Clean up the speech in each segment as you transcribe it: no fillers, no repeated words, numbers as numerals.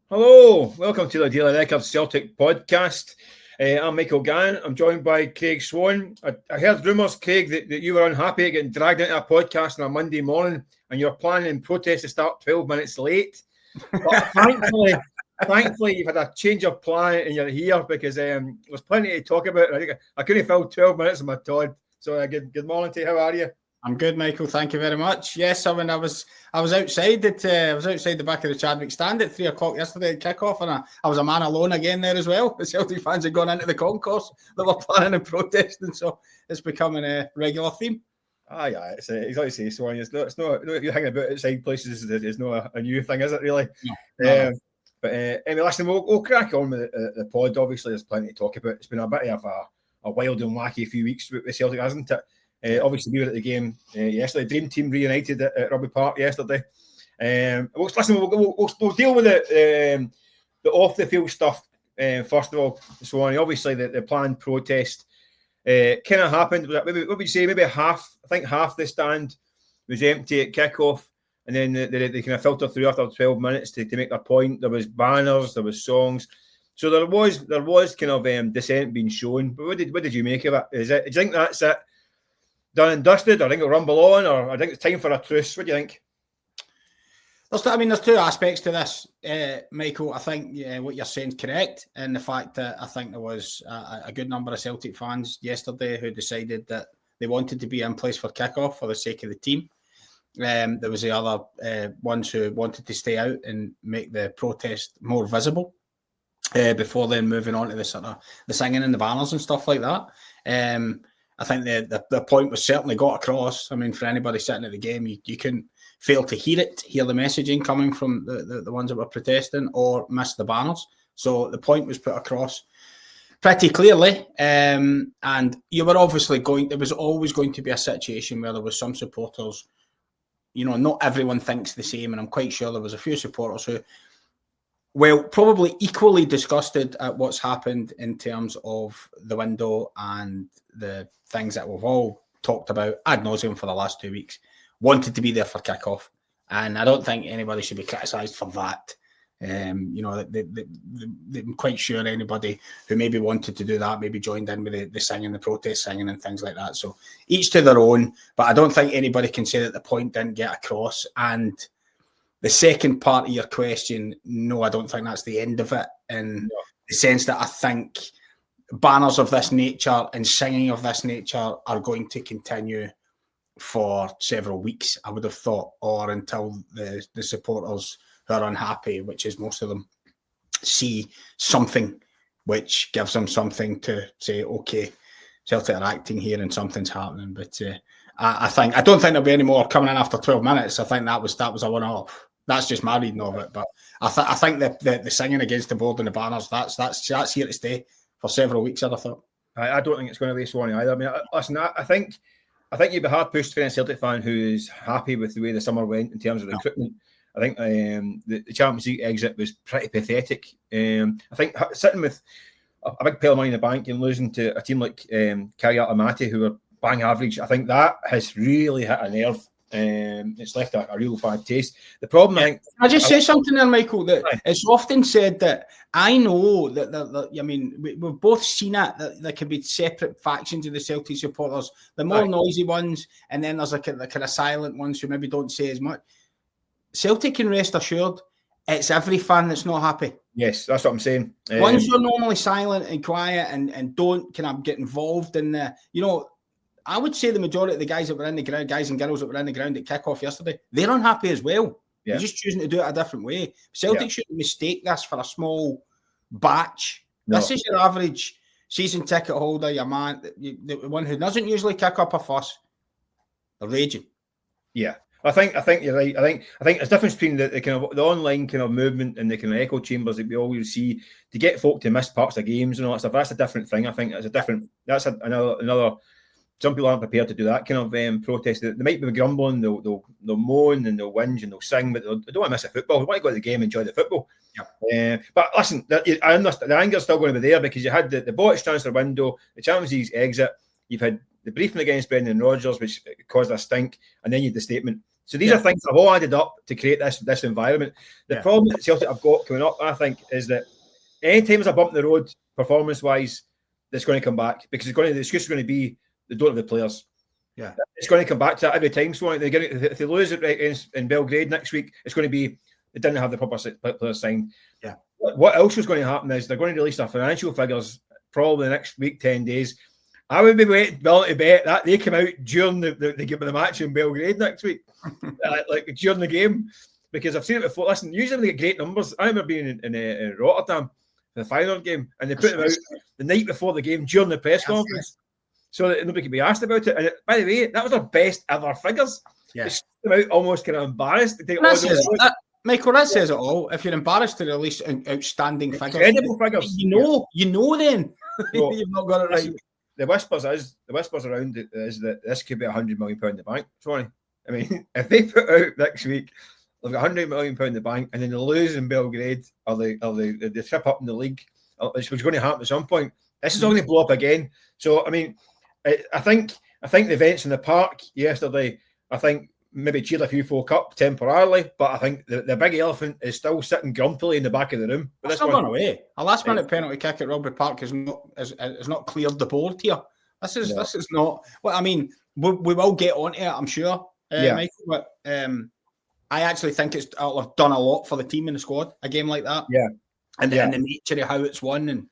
Hello, welcome to the Daily Record Celtic podcast. I'm Michael Gannon. I'm joined by Craig Swan. I heard rumours, Craig, that you were unhappy at getting dragged into a podcast on a Monday morning and you're planning in protest to start 12 minutes late. But thankfully, you've had a change of plan and you're here because there's plenty to talk about. I couldn't fill 12 minutes of my Todd. So good morning to you. How are you? I'm good, Michael. Thank you very much. Yes, I mean, I was outside the back of the Chadwick stand at 3:00 yesterday at kickoff, and I was a man alone again there as well. The Celtic fans had gone into the concourse that were planning and protesting, so it's becoming a regular theme. Yeah, it's like you say, Swan. It's not if you're hanging about outside places, it's not a new thing, is it really? No. But anyway, listen, we'll crack on with the pod. Obviously, there's plenty to talk about. It's been a bit of a wild and wacky few weeks with Celtic, hasn't it? Obviously, we were at the game yesterday. Dream Team reunited at Rugby Park yesterday. We'll deal with the off the field stuff first of all. So, obviously, the planned protest kind of happened. What would you say? Maybe half. I think half the stand was empty at kickoff, and then they kind of filtered through after 12 minutes to make their point. There was banners, there was songs. So there was kind of dissent being shown. But what did you make of it? Do you think that's it? Done and dusted, or I think it'll rumble on, or I think it's time for a truce. What do you think? There's two aspects to this, Michael. I think what you're saying is correct, and the fact that I think there was a good number of Celtic fans yesterday who decided that they wanted to be in place for kickoff for the sake of the team. There was the other ones who wanted to stay out and make the protest more visible before then moving on to the singing and the banners and stuff like that. I think the point was certainly got across. I mean, for anybody sitting at the game, you couldn't fail to hear the messaging coming from the ones that were protesting or miss the banners. So the point was put across pretty clearly. And you were obviously there was always going to be a situation where there was some supporters, not everyone thinks the same. And I'm quite sure there was a few supporters who, probably equally disgusted at what's happened in terms of the window and the things that we've all talked about ad nauseum for the last 2 weeks, wanted to be there for kickoff. And I don't think anybody should be criticised for that. I'm quite sure anybody who maybe wanted to do that maybe joined in with the singing, the protest singing and things like that. So each to their own, but I don't think anybody can say that the point didn't get across. And the second part of your question, no, I don't think that's the end of it, in the sense that I think banners of this nature and singing of this nature are going to continue for several weeks, I would have thought, or until the supporters who are unhappy, which is most of them, see something which gives them something to say, okay, Celtic are acting here and something's happening. But I don't think there'll be any more coming in after 12 minutes. I think that was a one-off. That's just my reading of it. But I think that the singing against the board and the banners, that's here to stay for several weeks, I'd have thought. I don't think it's going to be Swan either. I mean, listen, I think you'd be hard pushed for a Celtic fan who is happy with the way the summer went in terms of recruitment. I think the Champions League exit was pretty pathetic. I think sitting with a big pile of money in the bank and losing to a team like Cagliari Amati, who are bang average, I think that has really hit a nerve. It's left a real bad taste. The problem, I think. I just say something there, Michael, that it's often said that I know that I mean, we've both seen it, that there can be separate factions of the Celtic supporters, the more noisy ones, and then there's the kind of silent ones who maybe don't say as much. Celtic can rest assured, it's every fan that's not happy. Yes, that's what I'm saying. Ones who are normally silent and quiet and don't kind of get involved in the, I would say the majority of the guys that were in the ground, guys and girls that were in the ground at kickoff yesterday, they're unhappy as well. Yeah. They're just choosing to do it a different way. Celtic shouldn't mistake this for a small batch. No. This is your average season ticket holder, your man, the one who doesn't usually kick up a fuss. They're raging. Yeah. I think you're right. I think there's a difference between the kind of the online kind of movement and the kind of echo chambers that we always see to get folk to miss parts of games and all that stuff. That's a different thing. I think that's another. Some people aren't prepared to do that kind of protest. They might be grumbling, they'll moan and they'll whinge and they'll sing, but they don't want to miss the football. They want to go to the game and enjoy the football. Yeah. But listen, I understand the anger's still going to be there because you had the botched transfer window, the Champions League exit, you've had the briefing against Brendan Rodgers, which caused a stink, and then you had the statement. So these are things that have all added up to create this environment. The problem that Celtic have got coming up, I think, is that any time there's a bump in the road, performance-wise, that's going to come back because the excuse is going to be they don't have the players. Yeah, it's going to come back to that every time. So if they lose it in Belgrade next week, it's going to be they didn't have the proper players signed. Yeah. What else was going to happen is they're going to release their financial figures probably the next week, 10 days. I would be willing to bet that they come out during the match in Belgrade next week, like during the game, because I've seen it before. Listen, usually they get great numbers. I remember being in Rotterdam for the final game, and they put them out the night before the game during the press conference, so that nobody could be asked about it. And by the way, that was their best ever figures. Yeah, they came out almost kind of embarrassed. Michael, that says it all. If you're embarrassed to release outstanding figures, incredible figures, you know then you've not got it right. The whispers around it is that this could be £100 million in the bank. Sorry, I mean, if they put out next week, they've got £100 million in the bank, and then they lose in Belgrade, or they trip up in the league, which was going to happen at some point. This is all going to blow up again. So, I mean, I think the events in the park yesterday, I think maybe cheered a few folk up temporarily, but I think the big elephant is still sitting grumpily in the back of the room. It's not gone away. A last-minute penalty kick at Rugby Park has not cleared the board here. This is not. Well, I mean, we will get onto it, I'm sure, Michael. But I actually think it'll have done a lot for the team and the squad. A game like that, and the nature of how it's won, and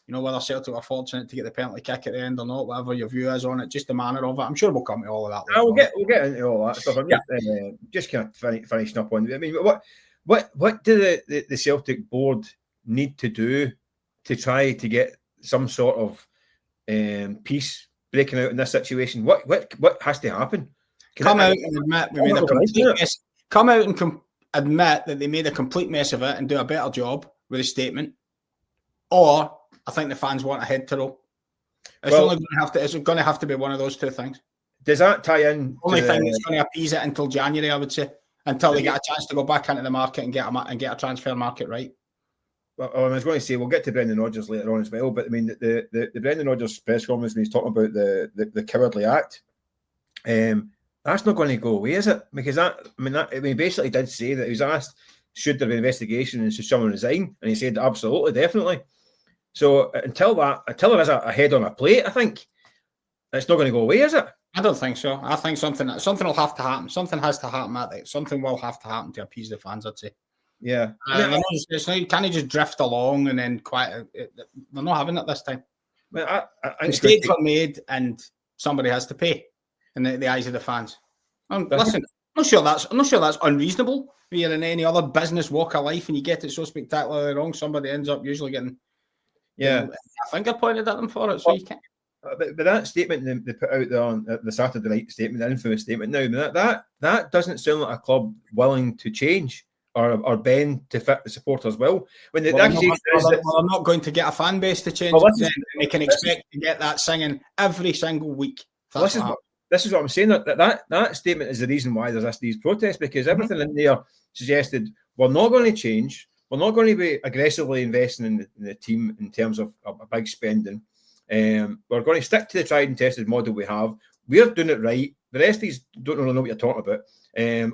you know whether Celtic are fortunate to get the penalty kick at the end or not, whatever your view is on it, just the manner of it. I'm sure we'll come to all of that. We'll get into all that stuff. I'm just kind of finishing up on. I mean, what do the Celtic board need to do to try to get some sort of peace breaking out in this situation? What has to happen? Come out and admit we made a complete mess. Come out and admit that they made a complete mess of it and do a better job with a statement, or I think the fans want a head to roll. It's going to have to be one of those two things. Does that tie in? Only thing that's going to appease it until January, I would say, until they get a chance to go back into the market and get a transfer market right. Well, I was going to say we'll get to Brendan Rodgers later on as well, but I mean the Brendan Rodgers press conference when he's talking about the cowardly act, that's not going to go away, is it? Because he basically did say that he was asked should there be an investigation and should someone resign, and he said absolutely, definitely. So until there is a head on a plate, I think it's not going to go away, is it? I don't think so. I think something will have to happen. Something has to happen, Matt. Something will have to happen to appease the fans, I'd say. Yeah. You can't just drift along and then quiet. They're not having it this time. Mistakes are made and somebody has to pay in the eyes of the fans. Listen, I'm not sure that's unreasonable. If you're in any other business walk of life and you get it so spectacularly wrong, somebody ends up usually getting a finger pointed at them for it. So you can't. But that statement they put out there on the Saturday night statement, the infamous statement, now that doesn't sound like a club willing to change or bend to fit the supporters will. When the accusation is that I'm not going to get a fan base to change, they can expect to get that singing every single week. This is what I'm saying. That statement is the reason why there's these protests, because everything in there suggested we're not going to change. We're not going to be aggressively investing in the team in terms of a big spending. We're going to stick to the tried and tested model we have. We're doing it right. The rest of these don't really know what you're talking about.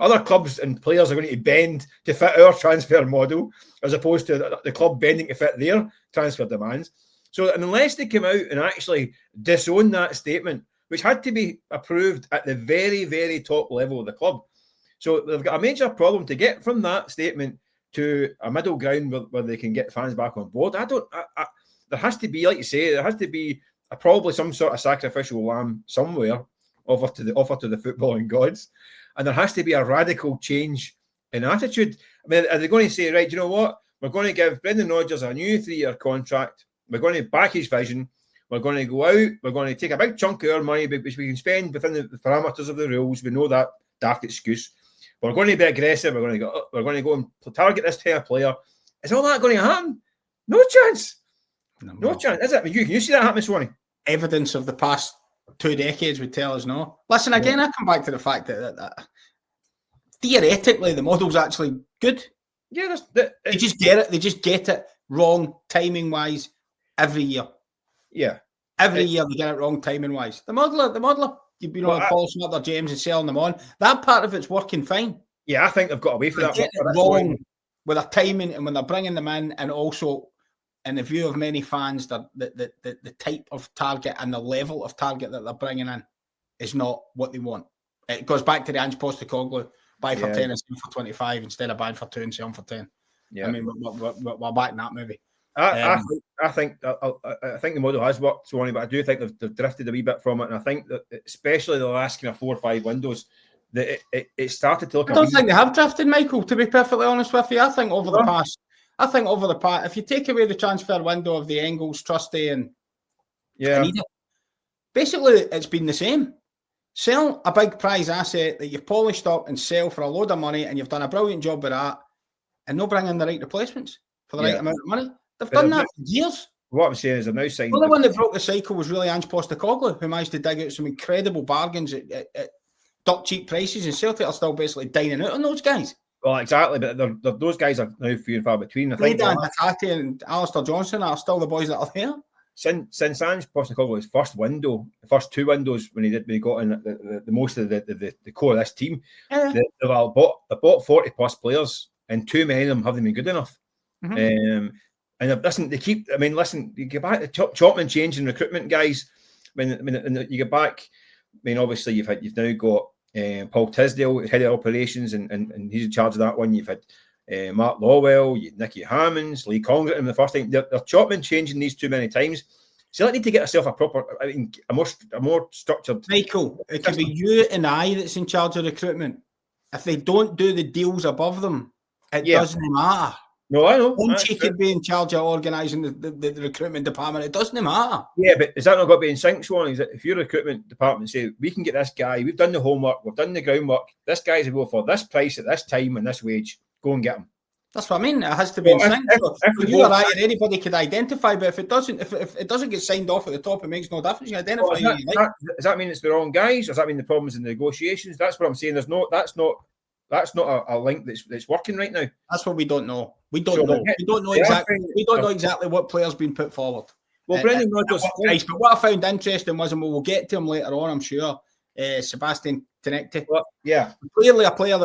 Other clubs and players are going to bend to fit our transfer model as opposed to the club bending to fit their transfer demands. So unless they come out and actually disown that statement, which had to be approved at the very, very top level of the club. So they've got a major problem to get from that statement to a middle ground where they can get fans back on board. There has to be, like you say, there has to be probably some sort of sacrificial lamb somewhere offered to the footballing gods, and there has to be a radical change in attitude. I mean, are they going to say, right, you know what? We're going to give Brendan Rodgers a new 3-year contract. We're going to back his vision. We're going to go out. We're going to take a big chunk of our money, which we can spend within the parameters of the rules. We know that daft excuse. We're going to be aggressive. We're going to go and target this type of player. Is all that going to happen? No chance. No chance, is it? I mean, can you see that happen, Swanee? Evidence of the past 2 decades would tell us no. Listen, again, I come back to the fact that theoretically the model's actually good. Yeah, they just get it. They just get it wrong timing wise every year. Yeah, every year they get it wrong timing wise. The modeler polishing up their James and selling them on. That part of it's working fine. Yeah, I think they've got away from that. Wrong with their timing and when they're bringing them in, and also in the view of many fans, the type of target and the level of target that they're bringing in is not what they want. It goes back to the Ange Postecoglou, buy for 10 and sell for 25 instead of buying for 2 and selling for 10. Yeah. I mean, we're back in that movie. I think the model has worked, Swanee, but I do think they've drifted a wee bit from it, and I think that especially the last kind of 4 or 5 windows, that it started to look. I don't think they have drifted, Michael. To be perfectly honest with you, I think over the past, if you take away the transfer window of the Engels, Trusty, and Anita, basically it's been the same. Sell a big prize asset that you've polished up and sell for a load of money, and you've done a brilliant job with that, and no bring in the right replacements for the right amount of money. They've done that for years. What I'm saying is they've now signed. The only one that broke the cycle was really Ange Postecoglou, who managed to dig out some incredible bargains at duck cheap prices, and Celtic are still basically dining out on those guys. Well, exactly, but those guys are now few and far between. I think Dan Hatate and Alistair Johnson are still the boys that are there. Since Ange Postecoglou's the first 2 windows when he got in the most of the core of this team, they bought 40 plus players, and too many of them haven't been good enough. Mm-hmm. And listen, you get back to Chopman changing recruitment guys. When you get back, obviously you've now got Paul Tisdale, head of operations, and he's in charge of that one. You've had Mark Lawwell, Nicky Hammonds, Lee Congret in the first time. They're Chopman changing these too many times. So they need to get herself a more structured. Michael, it could be you and I that's in charge of recruitment. If they don't do the deals above them, it doesn't matter. No, I know. Once you could be in charge of organising the recruitment department, it doesn't matter. Yeah, but is that not got to be in sync, Swan? Is that if your recruitment department say, we can get this guy, we've done the homework, we've done the groundwork, this guy's available for this price at this time and this wage, go and get him. That's what I mean. It has to be in sync. If you or I or anybody could identify, but if it doesn't get signed off at the top, it makes no difference. You identify. Does that mean it's the wrong guys? Does that mean the problems in the negotiations? That's what I'm saying. That's not a link that's working right now. That's what we don't know. We don't know exactly what player's been put forward. Well, Brendan Rodgers. But what I found interesting was, and we'll get to him later on, I'm sure, Sebastian Tenecti. Well, yeah. Clearly a player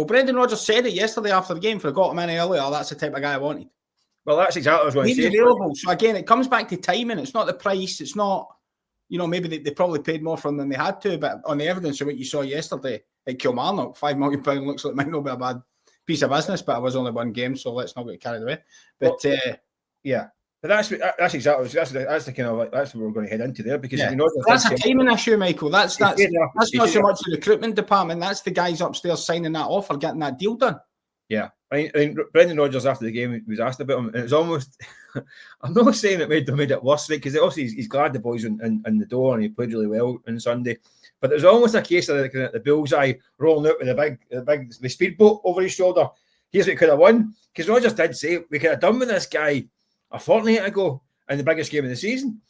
Brendan Rodgers said it yesterday after the game. If I got him in earlier, that's the type of guy I wanted. Well, that's exactly what I was going to say. He's available. So again, it comes back to timing. It's not the price. It's not, maybe they probably paid more for him than they had to, but on the evidence of what you saw yesterday at Kilmarnock, £5 million looks like it might not be a bad piece of business, but it was only one game, so let's not get carried away. But yeah, but that's exactly that's the kind of that's what we're going to head into there, because that's a timing issue, Michael. That's not so much the recruitment department. That's the guys upstairs signing that offer, getting that deal done. Yeah, I mean Brendan Rodgers after the game was asked about him, and it was almost. I'm not saying it made it worse, right? Because obviously he's glad the boys in the door and he played really well on Sunday. But there's almost a case of the bullseye rolling out with the speedboat over his shoulder. Here's what he could have won. Because Rodgers did say we could have done with this guy a fortnight ago in the biggest game of the season.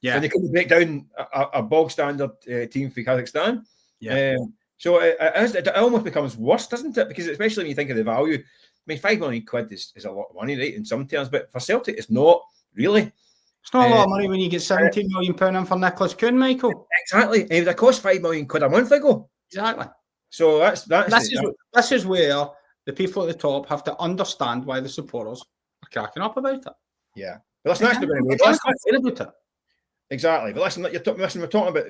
Yeah. And they couldn't break down a bog standard team for Kazakhstan. Yeah. So it almost becomes worse, doesn't it? Because especially when you think of the value. I mean, £5 million is a lot of money, right, in some terms. But for Celtic, it's not really. It's not a lot of money when you get £17 million in for Nicholas Kuhn, Michael. Exactly. It would have cost £5 million a month ago. Exactly. So this is where the people at the top have to understand why the supporters are cracking up about it. Yeah. But that's not going to be Exactly. But listen, we're talking about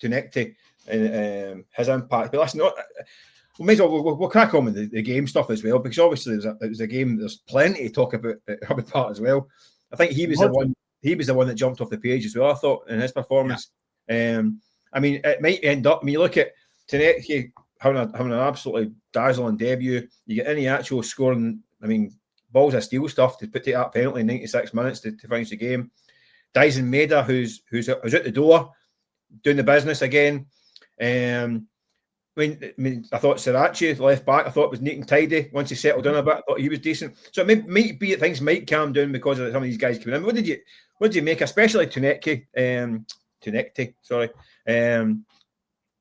Tenecti and his impact. But listen, we may as well we'll crack on with the game stuff as well, because obviously it was a game. There's plenty to talk about at Rugby Park as well. I think he was the one. He was the one that jumped off the page as well, I thought, in his performance. Yeah. I mean, it might end up. I mean, you look at Tenecti having an absolutely dazzling debut. You get any actual scoring. I mean, balls of steel stuff to take that penalty in 96 minutes to finish the game. Dyson Maeda, who's at the door, doing the business again. I mean, I thought Sriracha, the left back, I thought was neat and tidy. Once he settled down a bit, I thought he was decent. So it might be that things might calm down because of some of these guys coming in. What did you make, especially Tenecti? Sorry.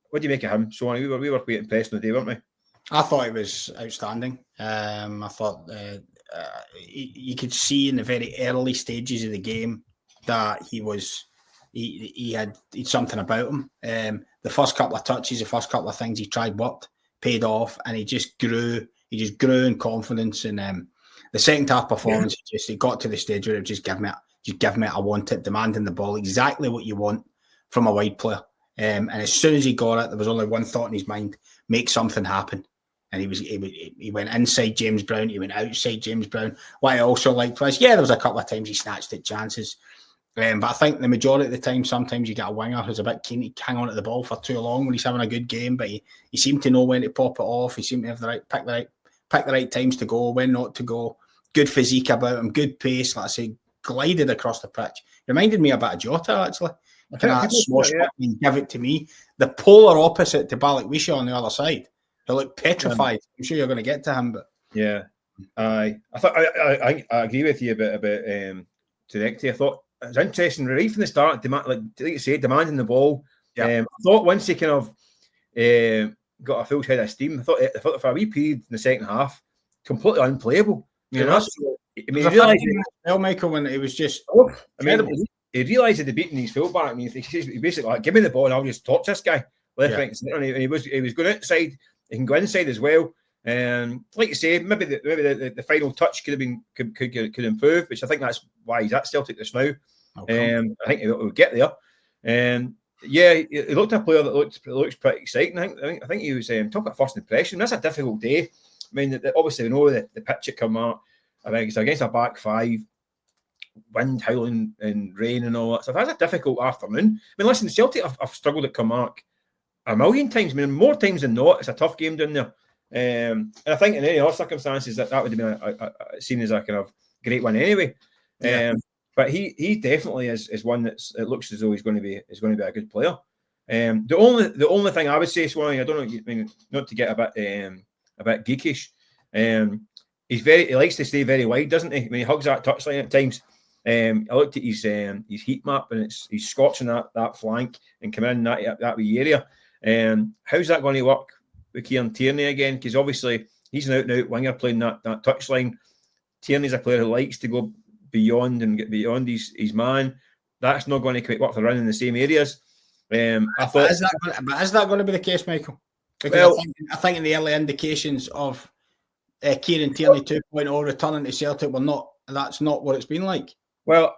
What do you make of him? So we were quite impressed on the day, weren't we? I thought it was outstanding. I thought you could see in the very early stages of the game that he was he'd something about him. The first couple of touches, the first couple of things he tried worked, paid off, and he just grew. He just grew in confidence. And the second half performance, he got to the stage where it just give me it. I want it, demanding the ball, exactly what you want from a wide player. And as soon as he got it, there was only one thought in his mind: make something happen. And he went inside James Brown, he went outside James Brown. What I also liked was, there was a couple of times he snatched at chances. But I think the majority of the time, sometimes you get a winger who's a bit keen to hang on to the ball for too long when he's having a good game, but he seemed to know when to pop it off. He seemed to have pick the right times to go, when not to go. Good physique about him, good pace, like I say, glided across the pitch. Reminded me a bit of Jota, actually. Kind of smosh and give it to me. The polar opposite to Balikwisha on the other side. They look petrified. I'm sure you're going to get to him, but I agree with you about Tunekti. I thought it was interesting right from the start. Like you say, demanding the ball. I thought once he kind of got a full head of steam, I thought for a wee period in the second half, completely unplayable. Michael, when it was just he realised he'd beaten his fullback. He basically like, give me the ball and I'll just torch this guy left, right, and he was going outside. He can go inside as well. Like you say, maybe the final touch could improve, which I think that's why he's at Celtic just now. I think he'll get there. He looked at a player that looks pretty exciting. I think he was talking about first impression. That's a difficult day. I mean, obviously we know the pitch at Kilmarnock. I think it's against a back five, wind howling and rain and all that stuff. That's a difficult afternoon. I mean, listen, Celtic have struggled at Kilmarnock a million times. I mean, more times than not, it's a tough game down there. And I think in any other circumstances that would have been seen as a kind of great one anyway. But he definitely is one it looks as though he's going to be a good player. The only thing I would say, Swan, I don't know, I mean, not to get a bit geekish. He likes to stay very wide, doesn't he? When he hugs that touchline at times. I looked at his heat map and he's scorching that flank and coming in that wee area. How's that going to work with Kieran Tierney again? Because obviously he's an out-and-out winger playing that touchline. Tierney's a player who likes to go beyond and get beyond his man. That's not going to quite work around in the same areas. I thought, is that going to be the case, Michael? Because I think in the early indications of Kieran Tierney 2.0 returning to Celtic, that's not what it's been like. Well,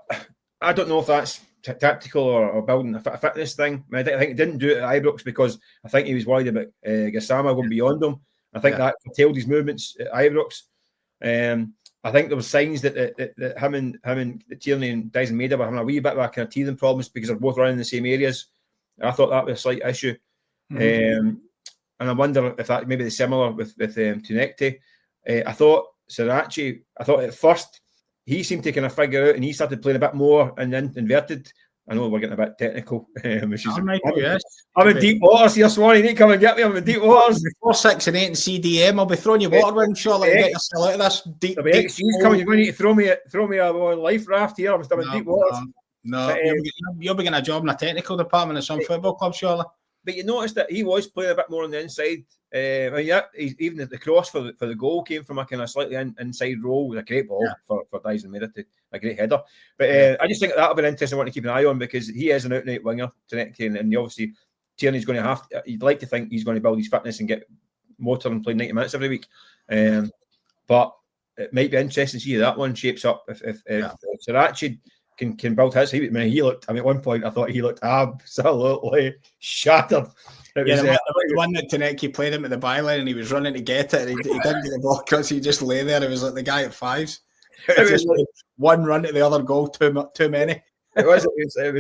I don't know if that's tactical or building a fitness thing. I think he didn't do it at Ibrox because I think he was worried about Gassama going beyond him. I think that curtailed his movements at Ibrox. I think there were signs that him and Tierney and Dyson Maida were having a wee bit of a kind of teething problems because they're both running in the same areas. I thought that was a slight issue. And I wonder if that maybe similar with Tunekti. I thought Sirachi, at first he seemed to kind of figure out, and he started playing a bit more and then inverted. I know we're getting a bit technical. I'm in deep waters here, Swan. You need to come and get me. I'm in deep waters. 4, 6, and 8 in CDM. I'll be throwing you water in, surely, to get yourself out of this deep. There'll be XG's coming. You're going to need to throw me a life raft here. I'm still in deep waters. No, you'll be getting a job in a technical department at some football club, surely. But you noticed that he was playing a bit more on the inside. Even the cross for the goal came from a kind of slightly inside role with a great ball for Dyson Maida, a great header. But I just think that'll be an interesting one to keep an eye on because he is an out-and-out winger, and obviously Tierney's going to have to. You'd like to think he's going to build his fitness and get motor and play 90 minutes every week. But it might be interesting to see how that one shapes up if Sirachi can build his. He looked. At one point I thought he looked absolutely shattered. The one that Tunekti played him at the byline and he was running to get it and he didn't get the ball because he just lay there. It was like the guy at fives. It was like one run to the other goal, too many. It was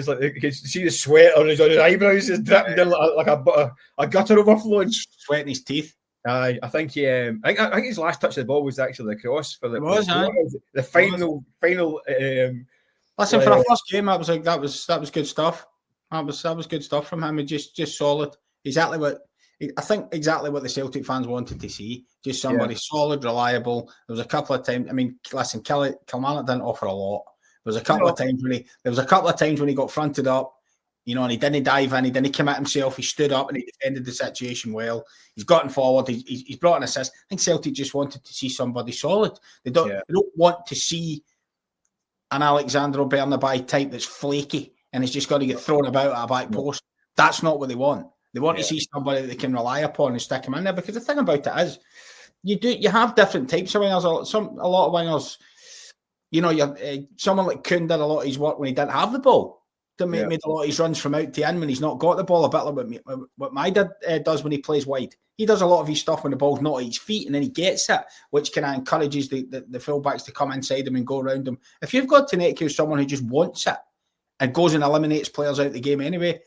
like you could see the sweat on his eyebrows just dripping down like a gutter overflowing. Sweat in his teeth. I think his last touch of the ball was actually the cross for the final. Listen, for a first game, that was good stuff. That was good stuff from him. Just solid. Exactly what the Celtic fans wanted to see. Just somebody solid, reliable. There was a couple of times. I mean, listen, Kilmarnock didn't offer a lot. There was a couple of times when he got fronted up, and he didn't dive in. He didn't commit himself. He stood up and he defended the situation well. He's gotten forward. He's brought an assist. I think Celtic just wanted to see somebody solid. They don't want to see an Alexandro Bernabei type that's flaky and he's just got to get thrown about at a back post. That's not what they want. They want to see somebody that they can rely upon and stick him in there, because the thing about it is, you have different types of wingers. A lot of wingers, someone like Kuhn did a lot of his work when he didn't have the ball. Made a lot of his runs from out to in when he's not got the ball, a bit like what my dad does when he plays wide. He does a lot of his stuff when the ball's not at his feet, and then he gets it, which kind of encourages the fullbacks to come inside him and go around him. If you've got Tanecki as someone who just wants it and goes and eliminates players out the game anyway,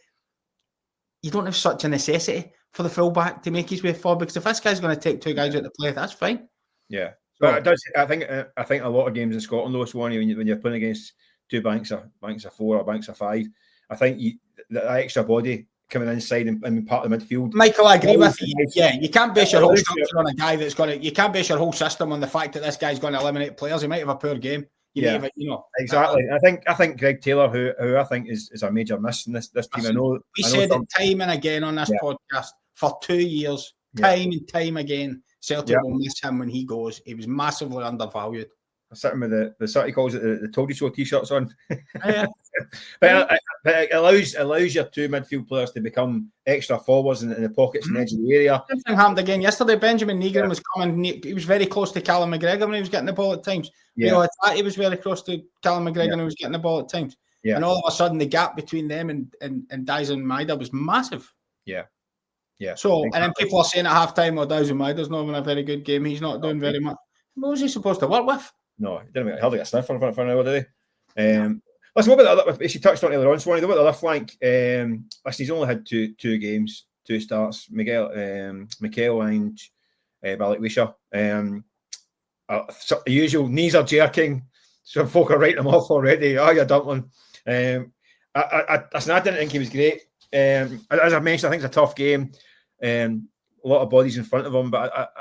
you don't have such a necessity for the fullback to make his way forward, because if this guy's going to take two guys out to play, that's fine. Yeah, but it does. I think a lot of games in Scotland, though, Swanee, when you're playing against two banks of 4 or banks of 5, I think that extra body coming inside and part of the midfield. Michael, I agree with you. Yeah, you can't base your whole structure on a guy that's going to. You can't base your whole system on the fact that this guy's going to eliminate players. He might have a poor game. Exactly. I think Greg Taylor, who I think is a major miss in this team. We said it time and again on this podcast for 2 years, time and time again. Celtic will miss him when he goes. He was massively undervalued. I'm sitting with the sort he calls it the Toady Show t-shirts on. But it allows your two midfield players to become extra forwards in the pockets and edge of the area. Something happened again yesterday. Benjamin Negron was coming. He was very close to Callum McGregor when he was getting the ball at times. He was very close to Callum McGregor when he was getting the ball at times. Yeah. And all of a sudden, the gap between them and Dyson Maida was massive. Yeah. Yeah. So, and then people are saying at halftime, Dyson Maida's not having a very good game. He's not doing very much. What was he supposed to work with? No, he didn't hardly get a sniff for an hour, did he? Listen, what about the other? She touched on earlier on, Swanee. What about the other flank? Listen, he's only had two games, 2 starts. Mikel and Balikwisha. The usual knees are jerking. Some folk are writing him off already. Oh, you're dumpling. I didn't think he was great. As I mentioned, I think it's a tough game. A lot of bodies in front of him, but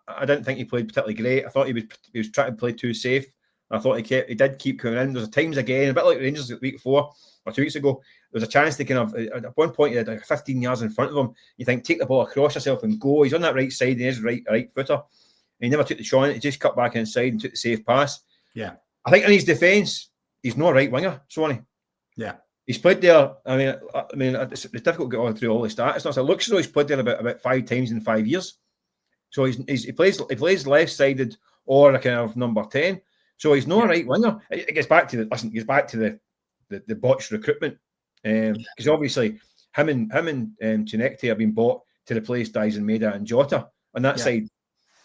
I didn't think he played particularly great. I thought he was trying to play too safe. I thought he did keep coming in. There's times again, a bit like Rangers the week before or 2 weeks ago, there was a chance to kind of, at one point he had like 15 yards in front of him. You think, take the ball across yourself and go. He's on that right side, and he is right footer. He never took the shot. He just cut back inside and took the safe pass. Yeah. I think in his defence, he's not a right winger, Swanee. Yeah. He's played there. I mean, it's difficult to get on through all the stats. It looks as though he's played there about 5 times in 5 years. So he plays left-sided or a kind of number 10. So he's not a right winger. It gets back to the botched recruitment, because obviously him and Chinekti have been bought to replace Dyson Maida and Jota on that side,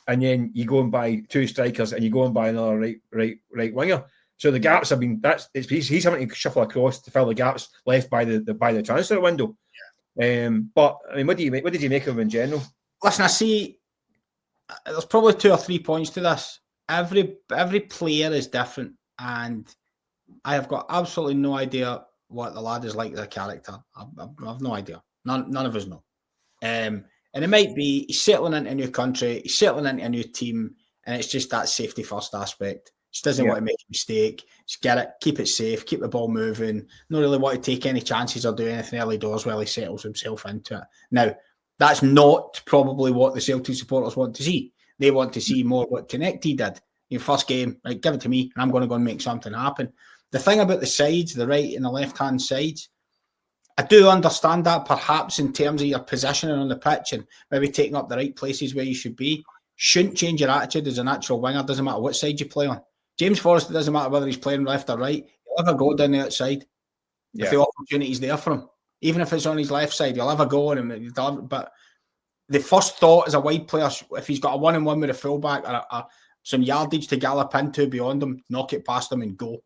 and then you go and buy 2 strikers and you go and buy another right winger. So the gaps have been he's having to shuffle across to fill the gaps left by the transfer window. But I mean, what did you make of him in general? Listen, I see. There's probably 2 or 3 points to this. Every player is different, and I have got absolutely no idea what the lad is like as a character. I've no idea. None of us know. And it might be he's settling into a new country, he's settling into a new team, and it's just that safety first aspect. Just doesn't want to make a mistake. Just get it, keep it safe, keep the ball moving. Not really want to take any chances or do anything early doors while he settles himself into it. Now, that's not probably what the Celtic supporters want to see. They want to see more what Connecty did. Your first game, right, give it to me, and I'm going to go and make something happen. The thing about the sides, the right and the left-hand sides, I do understand that perhaps in terms of your positioning on the pitch and maybe taking up the right places where you should be. Shouldn't change your attitude as a natural winger. Doesn't matter what side you play on. James Forrester, doesn't matter whether he's playing left or right. He'll have a go down the outside if the opportunity's there for him. Even if it's on his left side, he'll have a go on him. But the first thought as a wide player, if he's got a 1-on-1 with a fullback or some yardage to gallop into beyond him, knock it past him and go.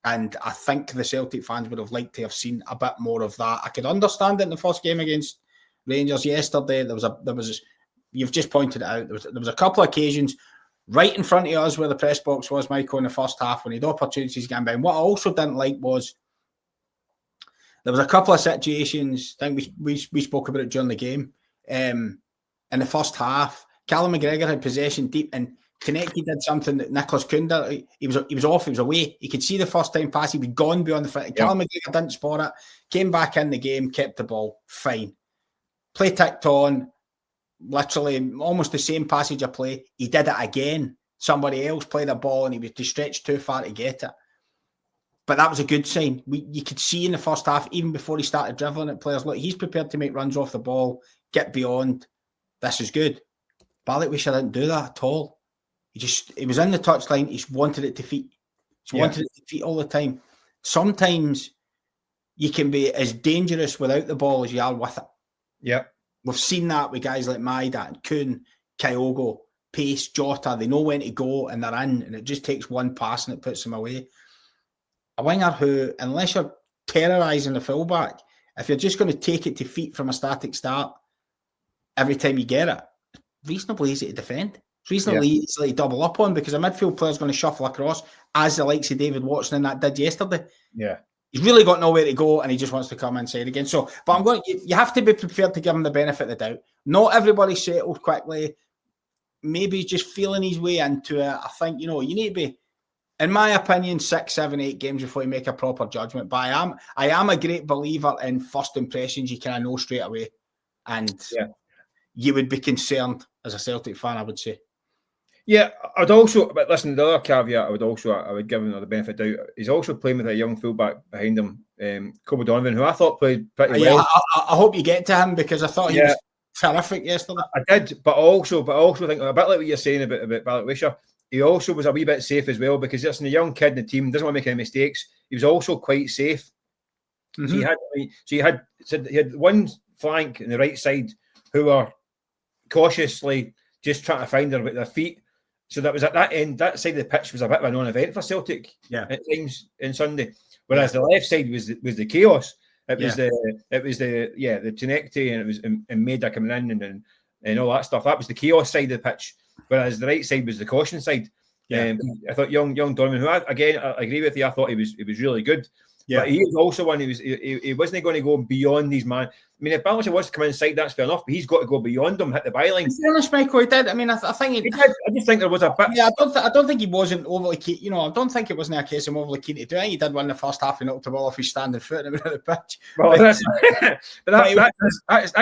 And I think the Celtic fans would have liked to have seen a bit more of that. I could understand it in the first game against Rangers yesterday. There was you've just pointed it out. There was a couple of occasions right in front of us where the press box was, Michael, in the first half when he had opportunities getting by. And what I also didn't like was there was a couple of situations, I think we spoke about it during the game. In the first half, Callum McGregor had possession deep and Connecty did something that Nicholas Kuhn did. He was off, he was away. He could see the first time pass, he was gone beyond the front. Yeah. Callum McGregor didn't spot it, came back in the game, kept the ball, fine. Play ticked on, literally almost the same passage of play. He did it again. Somebody else played a ball and he was stretched too far to get it. But that was a good sign. You could see in the first half, even before he started dribbling at players, look, he's prepared to make runs off the ball, get beyond. This is good. Balikwisha didn't do that at all. He was in the touchline. He wanted it to feet. He wanted it to feet all the time. Sometimes you can be as dangerous without the ball as you are with it. Yeah. We've seen that with guys like Maida and Kuhn, Kyogo, Pace, Jota. They know when to go and they're in, and it just takes one pass and it puts them away. A winger who, unless you're terrorising the fullback, if you're just going to take it to feet from a static start every time you get it, reasonably easy to defend. It's reasonably easy to double up on, because a midfield player's going to shuffle across, as the likes of David Watson and that did yesterday. Yeah. He's really got nowhere to go, and he just wants to come inside again. So, but you have to be prepared to give him the benefit of the doubt. Not everybody settled quickly. Maybe he's just feeling his way into it. I think, you need to be, in my opinion, 6, 7, 8 games before you make a proper judgment. But I am a great believer in first impressions. You kind of know straight away. And you would be concerned as a Celtic fan, I would say. Yeah, I'd also, but listen, the other caveat I would give him the benefit of doubt. He's also playing with a young fullback behind him, Kobe Donovan, who I thought played pretty well. I hope you get to him, because I thought he was terrific yesterday. I did, but I also think a bit like what you're saying about Balikwisha, he also was a wee bit safe as well, because it's a young kid in the team, doesn't want to make any mistakes. He was also quite safe. Mm-hmm. So he had one flank on the right side who were cautiously just trying to find her with their feet. So that was at that end, that side of the pitch was a bit of a non-event for Celtic at times in Sunday. Whereas the left side was the chaos. It was the Tinekti, and it was Maida coming in and all that stuff. That was the chaos side of the pitch. Whereas the right side was the caution side. I thought young Donovan, who I agree with you, I thought he was really good. Yeah. But he was also one. He wasn't going to go beyond these man. I mean, if Balikwisha wants to come inside, that's fair enough. But he's got to go beyond them, hit the byline. To be honest, Michael, he did. I mean, I think he did. I just think there was a bit. Yeah, I don't think he wasn't overly keen. I don't think it wasn't a case of him overly keen to do it. He did win the first half and knocked the ball off his standing foot and went out of the pitch. Well, that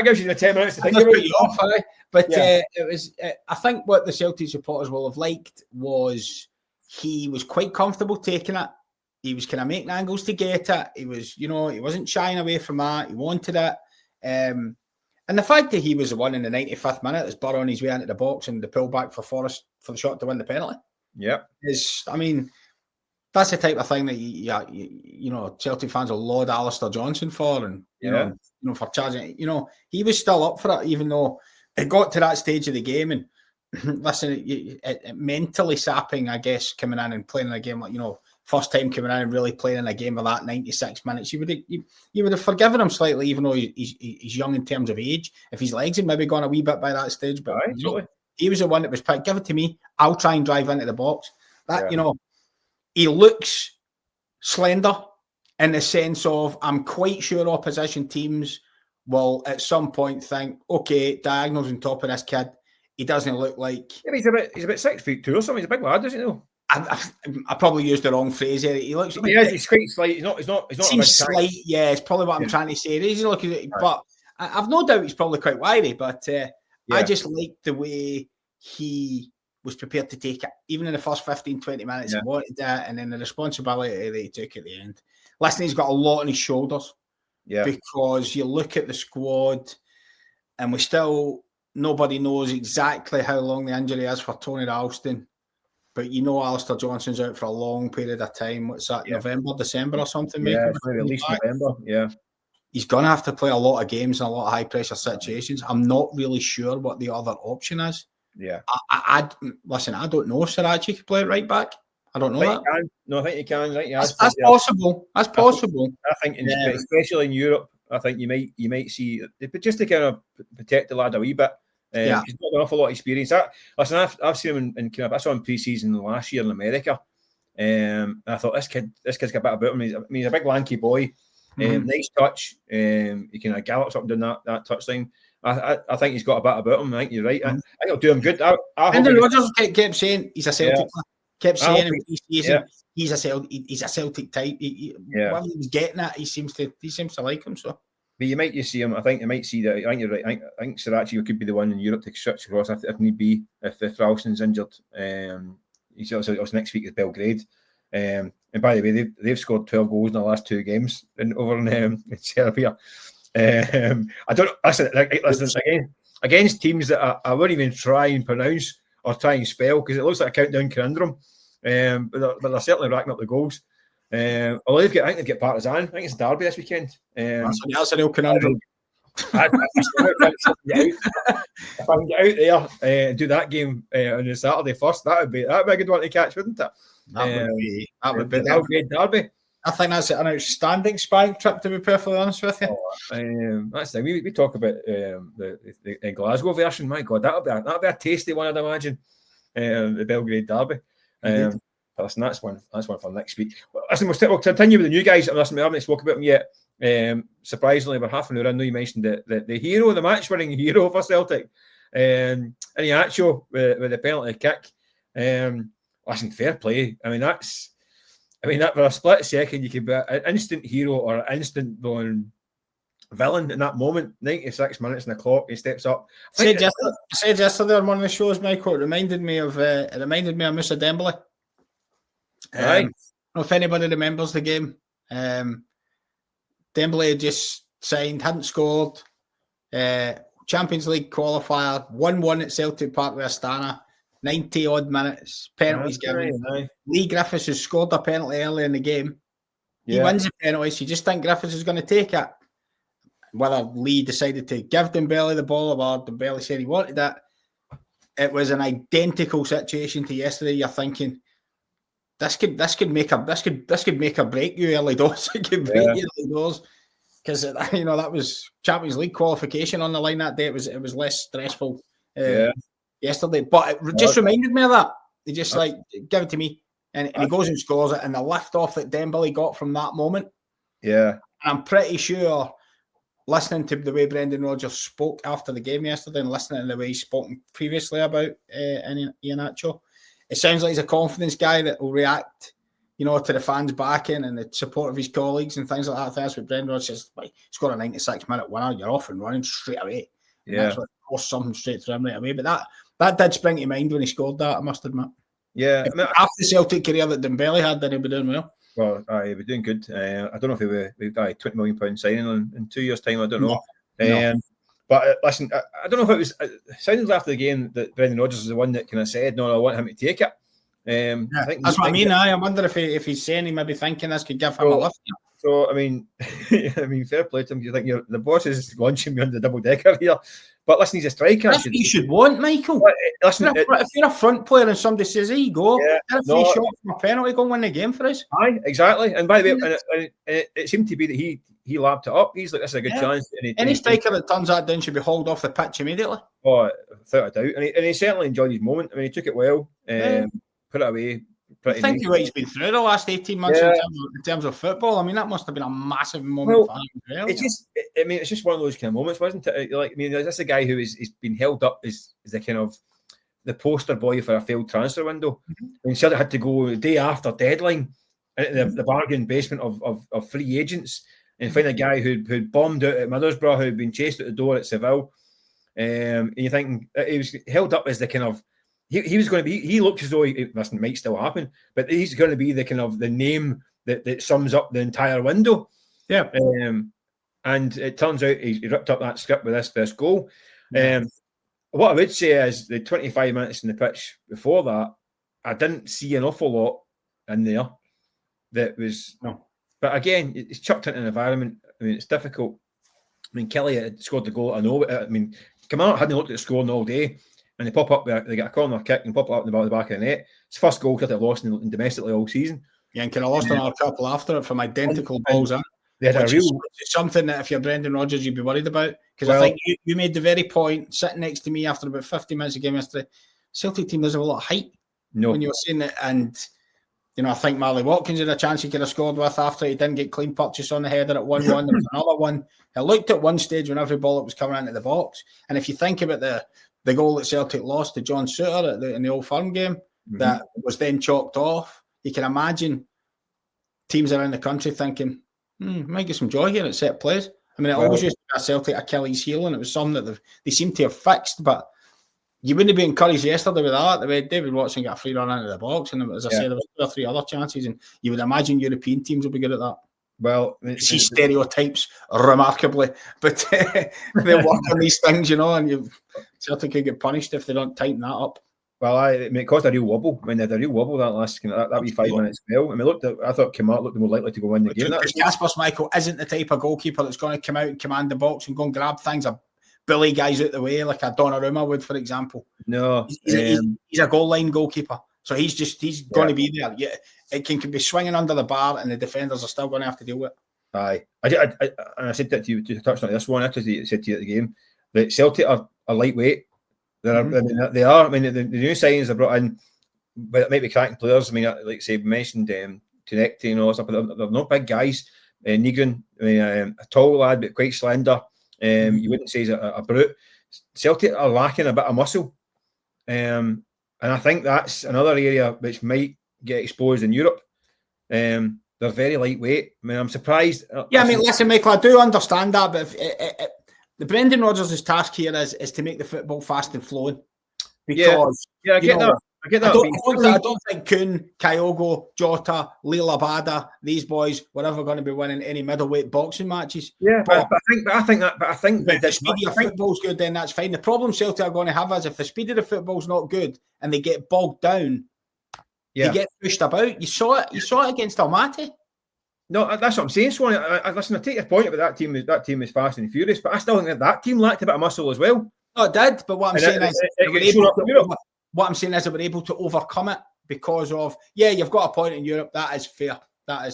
gives you the 10 minutes to think about it. But it was. I think what the Celtic supporters will have liked was he was quite comfortable taking it. He was kind of making angles to get it. He was, he wasn't shying away from that. He wanted it. And the fact that he was the one in the 95th minute that's burrowing his way into the box and the pullback for Forrest for the shot to win the penalty. Yeah. That's the type of thing that, Celtic fans will laud Alistair Johnson for. And, for charging, he was still up for it, even though it got to that stage of the game. And listen, it mentally sapping, I guess, coming in and playing in a game like, first time coming in and really playing in a game of that 96 minutes, you would have forgiven him slightly, even though he's young in terms of age. If his legs had maybe gone a wee bit by that stage, but he was the one that was picked. Give it to me. I'll try and drive into the box. He looks slender in the sense of, I'm quite sure opposition teams will at some point think, okay, diagonals on top of this kid. He doesn't look like... Yeah, he's about 6'2" or something. He's a big lad, doesn't he? Know? I probably used the wrong phrase here. He looks. He's quite slight. He's not. Seems slight. Yeah, it's probably what I'm trying to say. He's looking at, but I've no doubt he's probably quite wiry. But I just liked the way he was prepared to take it, even in the first 15, 20 minutes. He wanted that, and then the responsibility that he took at the end. Listen, he's got a lot on his shoulders. Yeah, because you look at the squad, and nobody knows exactly how long the injury is for Tony Ralston. But Alistair Johnson's out for a long period of time. What's that, November, December or something? Yeah, maybe at least November, yeah. He's going to have to play a lot of games in a lot of high-pressure situations. I'm not really sure what the other option is. Yeah. Listen, I don't know if Sirachi could play it right back. I don't know that. No, I think he can. Right? That's possible. That's possible. I think, especially in Europe, I think you might see, but just to kind of protect the lad a wee bit. He's got an awful lot of experience. I've seen him I saw him pre-season last year in America. And I thought this kid's got a bit about him. He's a big lanky boy. Nice touch. He kind of gallops up and down that touchline. I think he's got a bit about him. I think you're right. I think it'll do him good. Brendan Rodgers kept saying he's a Celtic. Kept saying he's a Celtic type. Whether he was getting at, he seems to like him. So. But you might see him. I think you might see that. I think you're right. I think Sirachi could be the one in Europe to switch across if need be. If Ralston's injured, he's also next week is Belgrade. And by the way, they've scored 12 goals in the last 2 games over in Serbia. I don't listen again against teams that I wouldn't even try and pronounce or try and spell, because it looks like a countdown conundrum. But they're certainly racking up the goals. Although I think they've got Partizan. I think it's Derby this weekend. That's a real conundrum. If I can get out there and do that game on the Saturday first, that would be a good one to catch, wouldn't it? That would be Derby. I think that's an outstanding spying trip, to be perfectly honest with you. That's the thing. We talk about the Glasgow version. My God, that'll be a tasty one, I'd imagine. The Belgrade Derby. Listen, that's one for next week. Listen, we'll continue with the new guys. Listen, we haven't spoken about them yet. Surprisingly, we're half an hour in. I know you mentioned the hero, the match-winning hero for Celtic, Iheanacho with the penalty kick. Listen, fair play. I mean, that for a split second, you could be an instant hero or an instant villain in that moment. 96 minutes in the clock, he steps up. I said yesterday on one of the shows, Michael, it reminded me of Moussa Dembele. Right. I don't know if anybody remembers the game. Dembele had just signed, hadn't scored. Champions League qualifier, 1-1 at Celtic Park with Astana. 90 odd minutes, penalties given. Right. Lee Griffiths has scored a penalty early in the game. He wins the penalties. You just think Griffiths is going to take it. Whether Lee decided to give Dembele the ball or Dembele said he wanted it, it was an identical situation to yesterday. You're thinking this could make a break you early doors. It could break you early doors, because that was Champions League qualification on the line that day. It was less stressful. Yesterday, but it just reminded me of that. He just give it to me, and he goes and scores it, and the lift off that Dembele got from that moment. Yeah, and I'm pretty sure, listening to the way Brendan Rodgers spoke after the game yesterday, and listening to the way he's spoken previously about Iheanacho, it sounds like he's a confidence guy that will react, to the fans backing and the support of his colleagues and things like that. That's what Brendan Rodgers says. Like, score a 96-minute winner, you're off and running straight away. And that's what forced something straight through him right away. But that did spring to mind when he scored that, I must admit. Yeah. After the Celtic career that Dembele had, then he'll be doing well. Well, he'll be doing good. I don't know if we've got a £20 million signing in 2 years' time. I don't know. No. But listen, I don't know if it was sounded after the game that Brendan Rodgers was the one that kind of said, "No, I want him to take it." I think that's what I mean. I wonder if he's saying he may be thinking this could give him a lift. So I mean, fair play to him. You think the boss is launching me on the double decker here? But listen, he's a striker. That's what you should want, Michael. Listen, if you're a front player and somebody says, "Hey, go," get a free shot from a penalty, go win the game for us. Aye, exactly. And by the way, it seemed to be that he lapped it up. He's like, "This is a good chance." Any striker that turns that down should be hauled off the pitch immediately. Oh, without a doubt. And he certainly enjoyed his moment. I mean, he took it well, put it away. I think what he's been through the last 18 months in terms of football. I mean, that must have been a massive moment for him. It's just one of those kind of moments, wasn't it? That's a guy who is been held up as the kind of the poster boy for a failed transfer window. And Celtic had to go the day after deadline into the bargain basement of free agents and find a guy who'd bombed out at Middlesbrough, who'd been chased out the door at Seville. And you think he was held up as the kind of he was going to be. He looks as though it might still happen, but he's going to be the kind of the name that sums up the entire window. Yeah. And it turns out he ripped up that script with this goal. What I would say is the 25 minutes in the pitch before that, I didn't see an awful lot in there that was. No. But again, it's chucked into an environment. I mean, it's difficult. I mean, Kelly had scored the goal. I know. I mean, Kamara hadn't looked at the scoring all day. And they pop up, they get a corner kick and pop up in the back of the net. It's the first goal they've lost in domestically all season. Yeah, and could have lost another couple after it from identical balls in. They had something that if you're Brendan Rodgers, you'd be worried about. Because I think you made the very point, sitting next to me after about 50 minutes of game yesterday, Celtic team doesn't have a lot of height. No. When you were saying it, and I think Marley Watkins had a chance he could have scored with after he didn't get clean purchase on the header at 1-1. There was another one. I looked at one stage when every ball that was coming into the box. And if you think about the goal that Celtic lost to John Suter in the Old Firm game, that was then chalked off. You can imagine teams around the country thinking, might get some joy here at set plays. I mean, it always used to be a Celtic Achilles heel, and it was something that they seem to have fixed, but you wouldn't be encouraged yesterday with that. The way David Watson got a free run into the box, and as I said, there was 2 or 3 other chances, and you would imagine European teams will be good at that. Well, see stereotypes remarkably, but they work on these things, and you certainly could get punished if they don't tighten that up. Well, it caused a real wobble. I mean, they had a real wobble that wee 5 minutes spell. I mean, I thought Kemart looked more likely to go win the game. Because Kasper Schmeichel isn't the type of goalkeeper that's going to come out and command the box and go and grab things or bully guys out the way like a Donnarumma would, for example. No, he's a goal line goalkeeper, so he's going to be there. Yeah, it can be swinging under the bar, and the defenders are still going to have to deal with it. Aye, I said that to you. You touched on this one. I said to you at the game that Celtic are lightweight. They are. I mean, the new signings they brought in, but it might be cracking players. I mean, like say we mentioned, Connecting and all that stuff. But they're not big guys. Nigren, I mean, a tall lad but quite slender. You wouldn't say he's a brute. Celtic are lacking a bit of muscle, and I think that's another area which might get exposed in Europe. They're very lightweight. I mean, I'm surprised. Yeah, I mean, listen, Michael, I do understand that, but the Brendan Rodgers' task here is to make the football fast and flowing. Because I get that. I get that. I don't think Kuhn, Kyogo, Jota, Lila Bada, these boys were ever going to be winning any middleweight boxing matches. Yeah, but I think if the speed of football's good, then that's fine. The problem Celtic are going to have is if the speed of the football's not good and they get bogged down, they get pushed about. You saw it against Almaty. No, that's what I'm saying, Swan. Listen, I take your point about that team. That team is fast and furious, but I still think that team lacked a bit of muscle as well. No, it did. But what I'm saying is, they were able to overcome it because of you've got a point in Europe. That is fair. I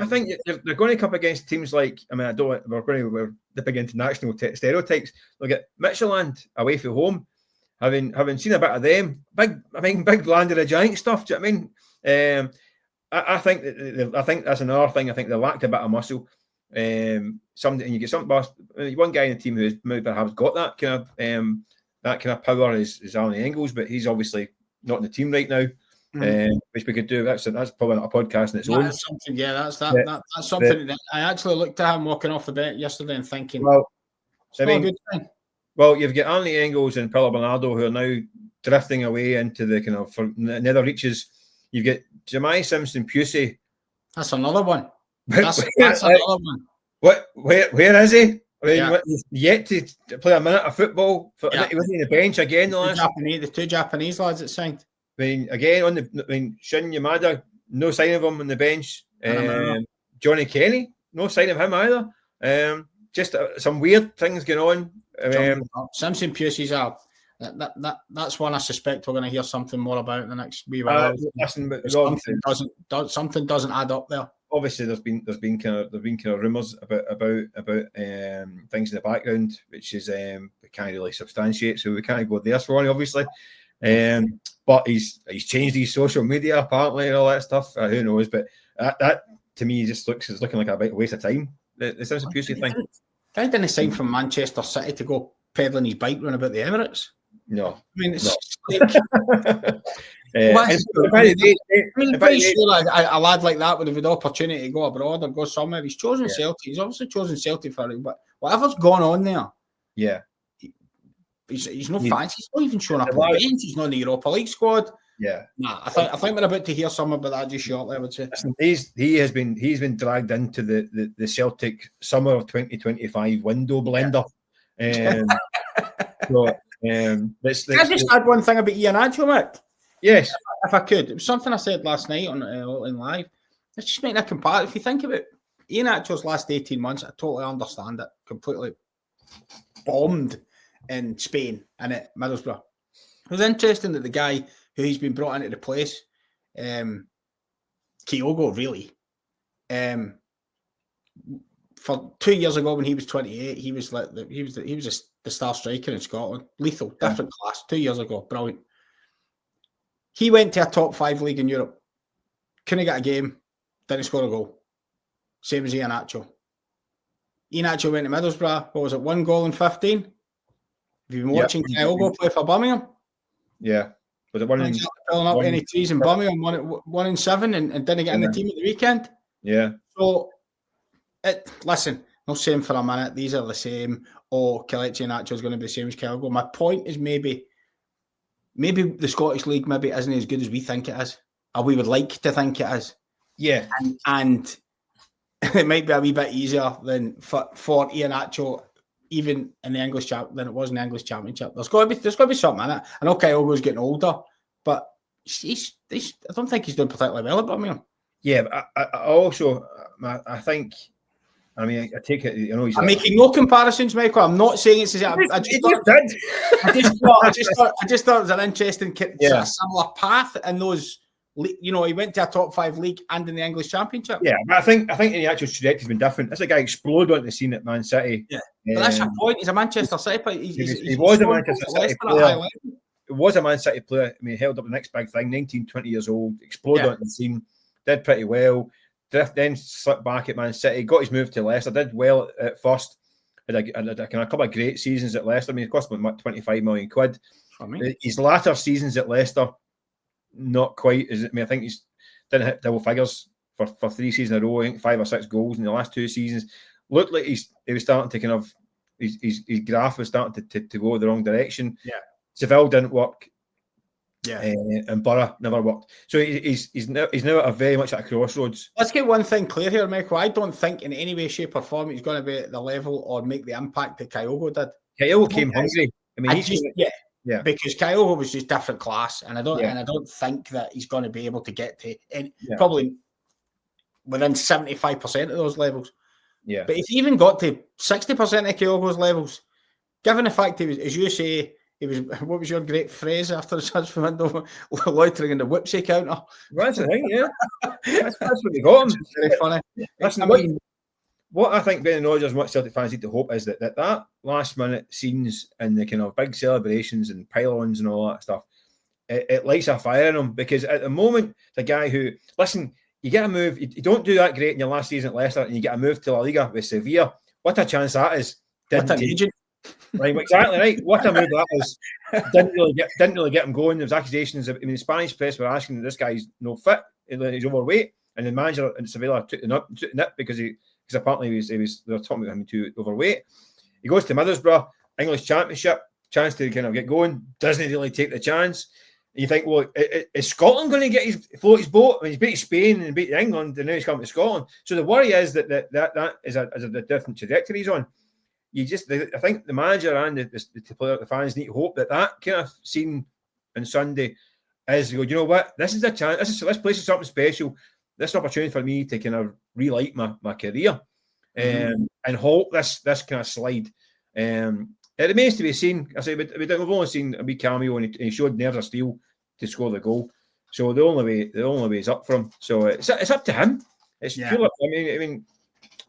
think they're going to come up against teams like, I mean, we're dipping into national stereotypes. Look at Midtjylland away from home, having seen a bit of them, big land of the giant stuff. Do you know what I mean? I think that's another thing. I think they lacked a bit of muscle. And you get one guy in the team who maybe perhaps got that kind of power is Alan Engels, but he's obviously not in the team right now. Which we could do. That's probably not a podcast in its own. That's something. Yeah, that's something that I actually looked at him walking off the bench yesterday and thinking, it's not a good thing. Well, you've got Anthony Engels and Paulo Bernardo who are now drifting away into the kind of nether reaches. You've got Jemai Simpson-Pusey. That's another one. That's another one. Where is he? I mean, he's yet to play a minute of football. He wasn't on the bench again. The two Japanese lads that signed. I mean, again Shin Yamada, no sign of him on the bench. Johnny Kenny, no sign of him either. Just some weird things going on. Simpson-Pusey's out. That's one I suspect we're going to hear something more about in the next wee while. Something doesn't add up there. Obviously, there's been kind of rumours about things in the background, which is we can't really substantiate, so we can't go there, Swan, obviously. But he's changed his social media apparently and all that stuff. Who knows? But that to me just looks looking like a bit waste of time. The Simpson-Pusey thing. Guy didn't sign from Manchester City to go peddling his bike run about the Emirates. No, I mean it's like. Pretty sure a lad like that would have had the opportunity to go abroad or go somewhere. He's chosen Celtic. He's obviously chosen Celtic for it, but whatever's gone on there, he's not fancy. He's not even showing up on the bench. He's not in the Europa League squad. I think we're about to hear something about that just shortly. I would say. Listen, he's been dragged into the Celtic summer of 2025 window blender. Can I just add one thing about Iheanacho, Mick? Yes, if I could. It was something I said last night on live. Let's just make a comparison. If you think about Iheanacho's last 18 months, I totally understand it. Completely bombed in Spain and at Middlesbrough. It was interesting that the guy who he's been brought in to replace, Kyogo, really, for 2 years ago when he was 28, he was the star striker in Scotland. Lethal, different class. 2 years ago, brilliant. He went to a top 5 league in Europe. Couldn't get a game. Didn't score a goal. Same as Iheanacho. Iheanacho went to Middlesbrough. What was it? 1 goal in 15? Have you been watching Kyogo play for Birmingham? Yeah. Was it one in filling up any trees in Birmingham? 1 in 7 and didn't get in the team at the weekend? Yeah. So, listen, not saying for a minute these are the same. Kelechi Iheanacho is going to be the same as Kyogo. My point is maybe maybe the Scottish League maybe isn't as good as we think it is, or we would like to think it is. Yeah. And it might be a wee bit easier than for Iheanacho, even in the English than it was in the English Championship. There's got to be something in it. I know Kyogo's getting older, but I don't think he's doing particularly well at Birmingham. Yeah, but I also I think. I mean, I take it. I'm making no comparisons, Michael. I'm not saying it's. I just thought it was an interesting similar path in those. He went to a top 5 league and in the English Championship. Yeah, but I think in the actual trajectory has been different. This guy exploded onto the scene at Man City. Yeah, but that's your point. He's a Manchester City player. He was a Manchester City player. He was a Man City player. I mean, he held up the next big thing. 19, 20 years old, exploded onto the scene, did pretty well. Then slipped back at Man City, got his move to Leicester, did well at first. Had a couple of great seasons at Leicester. I mean, it cost him 25 million quid. His latter seasons at Leicester, not quite. I think he's didn't hit double figures for 3 seasons in a row. I think 5 or 6 goals in the last 2 seasons. Looked like he was starting to kind of his graph was starting to go the wrong direction. Yeah, Seville didn't work. Yeah, and Borough never worked. So he's now at very much at a crossroads. Let's get one thing clear here, Michael. I don't think in any way, shape, or form he's going to be at the level or make the impact that Kyogo did. Kyogo came hungry. I mean, because Kyogo was just different class, and I don't think that he's going to be able to get to probably within 75% of those levels. Yeah, but if he even got to 60% of Kyogo's levels, given the fact he was, as you say. He was. What was your great phrase after the transfer window? Loitering in the whipsy counter. Well, that's the thing, yeah. That's what they got him. Very funny. Listen, what I think Brendan Rodgers and what Celtic fans need to hope is that last minute scenes and the kind of big celebrations and pylons and all that stuff, it lights a fire in him, because at the moment the guy who you get a move, you don't do that great in your last season at Leicester, and you get a move to La Liga with Sevilla. What a chance that is! What an agent. Right, exactly right. What a move that was. Didn't really get him going. There was accusations. The Spanish press were asking that this guy's no fit. He's overweight, and the manager in Sevilla took the nip because apparently they were talking about him too overweight. He goes to Middlesbrough, English Championship, chance to kind of get going. Doesn't really take the chance. And you think, well, is Scotland going to float his boat? I mean, he's beat Spain and beat England, and now he's coming to Scotland. So the worry is that is a different trajectory he's on. I think the manager and the fans need to hope that kind of scene on Sunday is, you know what, this is a chance. This place is something special. This is an opportunity for me to kind of relight my career and halt this kind of slide. It remains to be seen. I say we've only seen a wee cameo, and he showed nerves of steel to score the goal. So the only way is up for him. So it's up to him. It's pure, I mean.